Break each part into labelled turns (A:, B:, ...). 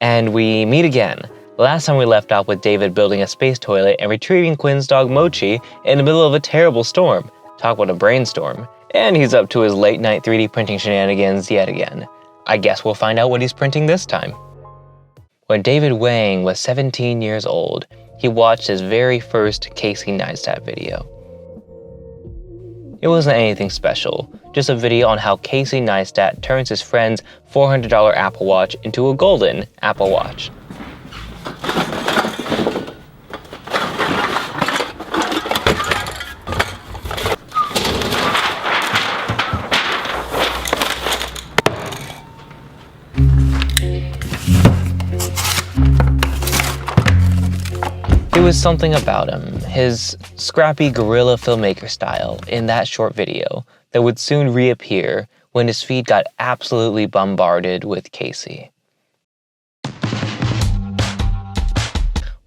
A: And we meet again. Last time we left off with David building a space toilet and retrieving Quinn's dog Mochi in the middle of a terrible storm. Talk about a brainstorm. And he's up to his late night 3D printing shenanigans yet again. I guess we'll find out what he's printing this time. When David Wang was 17 years old, he watched his very first Casey Neistat video. It wasn't anything special, just a video on how Casey Neistat turns his friend's $400 Apple Watch into a golden Apple Watch. There was something about him, his scrappy guerrilla filmmaker style in that short video that would soon reappear when his feed got absolutely bombarded with Casey.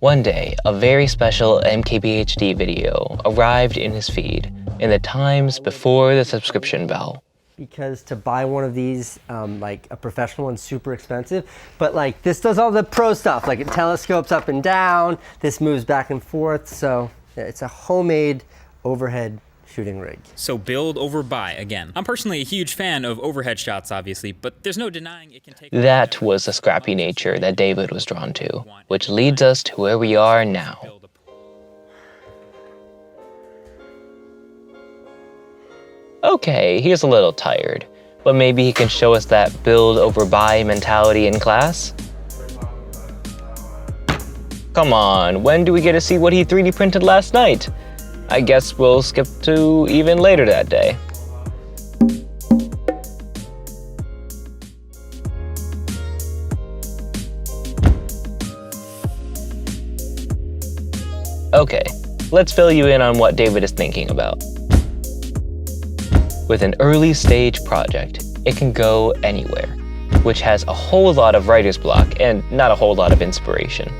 A: One day, a very special MKBHD video arrived in his feed in the times before the subscription bell.
B: Because to buy one of these, like a professional one's super expensive, but like this does all the pro stuff, like it telescopes up and down, this moves back and forth, so yeah, it's a homemade overhead shooting rig.
C: So build over buy again. I'm personally a huge fan of overhead shots, obviously, but there's no denying it can take...
A: That was the scrappy nature that David was drawn to, which leads us to where we are now. Okay, he's a little tired, but maybe he can show us that build over buy mentality in class? Come on, when do we get to see what he 3D printed last night? I guess we'll skip to even later that day. Okay, let's fill you in on what David is thinking about. With an early stage project, it can go anywhere, which has a whole lot of writer's block and not a whole lot of inspiration.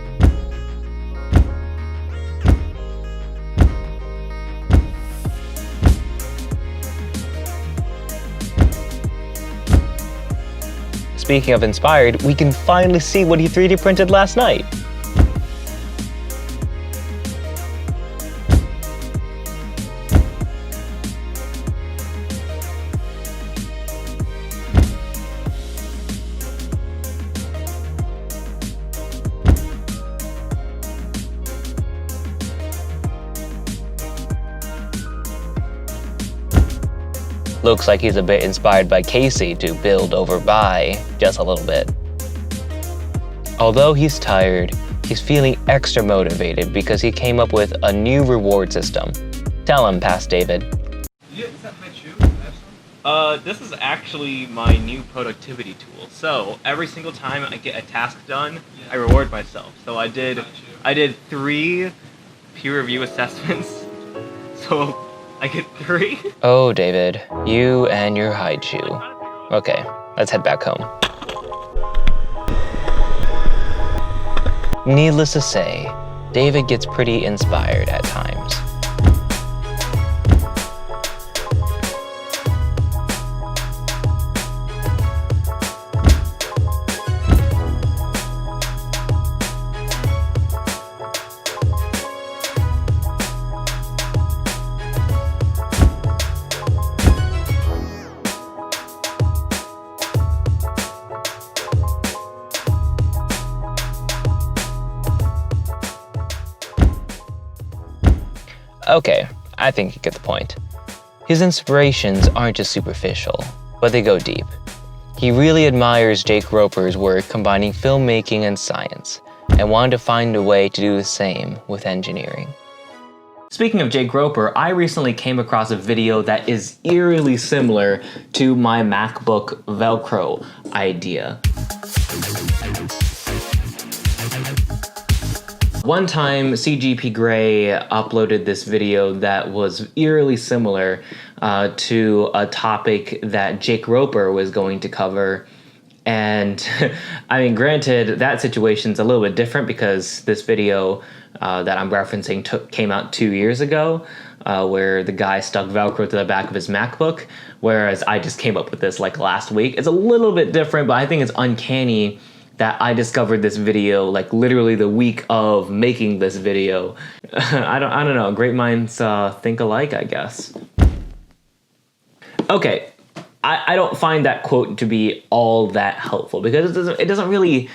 A: Speaking of inspired, we can finally see what he 3D printed last night. Looks like he's a bit inspired by Casey to build over buy, just a little bit. Although he's tired, he's feeling extra motivated because he came up with a new reward system. Tell him, Past David.
D: Yeah, is that my shoe? This is actually my new productivity tool. So every single time I get a task done, I reward myself. So I did 3 peer review assessments. So I get 3.
A: Oh, David, you and your hide shoe. Okay, let's head back home. Needless to say, David gets pretty inspired at times. Okay, I think you get the point. His inspirations aren't just superficial, but they go deep. He really admires Jake Roper's work combining filmmaking and science, and wanted to find a way to do the same with engineering. Speaking of Jake Roper, I recently came across a video that is eerily similar to my MacBook Velcro idea. One time, CGP Gray uploaded this video that was eerily similar to a topic that Jake Roper was going to cover. And I mean, granted, that situation's a little bit different because this video that I'm referencing came out 2 years ago, where the guy stuck Velcro to the back of his MacBook, whereas I just came up with this like last week. It's a little bit different, but I think it's uncanny that I discovered this video like literally the week of making this video. I don't know. Great minds think alike, I guess. Okay, I don't find that quote to be all that helpful because it doesn't really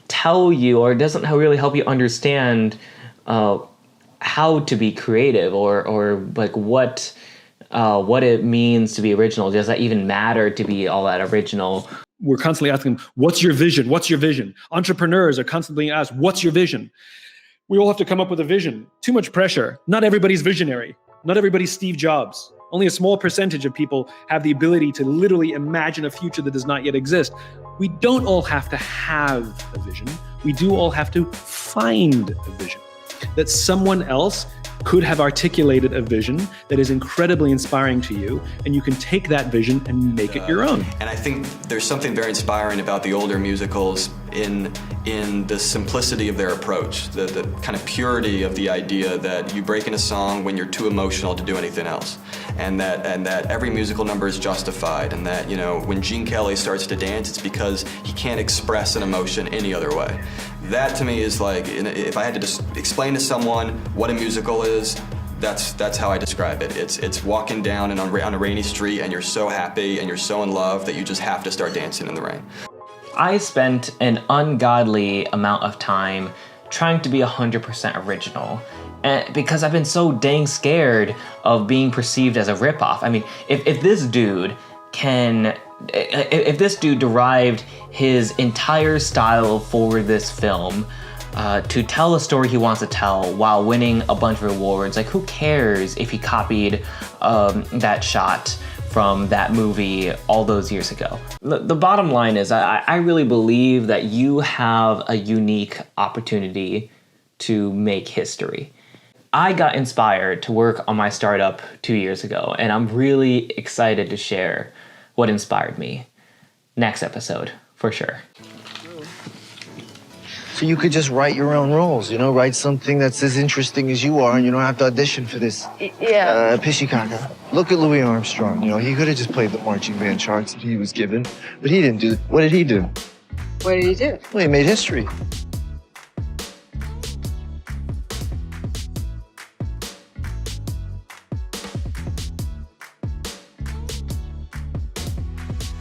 A: tell you, or it doesn't really help you understand how to be creative, or like what it means to be original. Does that even matter to be all that original?
E: We're constantly asking them, what's your vision? What's your vision? Entrepreneurs are constantly asked, what's your vision? We all have to come up with a vision. Too much pressure. Not everybody's visionary. Not everybody's Steve Jobs. Only a small percentage of people have the ability to literally imagine a future that does not yet exist. We don't all have to have a vision. We do all have to find a vision. That someone else could have articulated a vision that is incredibly inspiring to you, and you can take that vision and make it your own.
F: And I think there's something very inspiring about the older musicals in the simplicity of their approach, the kind of purity of the idea that you break in a song when you're too emotional to do anything else, and that every musical number is justified, and that, you know, when Gene Kelly starts to dance, it's because he can't express an emotion any other way. That to me is like, if I had to just explain to someone what a musical is, that's how I describe it. It's walking down and on a rainy street and you're so happy and you're so in love that you just have to start dancing in the rain.
A: I spent an ungodly amount of time trying to be 100% original, because I've been so dang scared of being perceived as a ripoff. I mean, if this dude derived his entire style for this film to tell a story he wants to tell while winning a bunch of awards, like, who cares if he copied that shot from that movie all those years ago? The bottom line is I really believe that you have a unique opportunity to make history. I got inspired to work on my startup 2 years ago, and I'm really excited to share what inspired me. Next episode, for sure.
G: So you could just write your own roles, you know, write something that's as interesting as you are, and you don't have to audition for this.
H: Yeah.
G: Pishikaka. Look at Louis Armstrong, you know, he could have just played the marching band charts that he was given, but he didn't do. What did he do?
H: What did he do?
G: Well, he made history.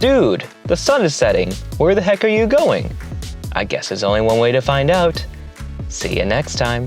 A: Dude, the sun is setting. Where the heck are you going? I guess there's only one way to find out. See you next time.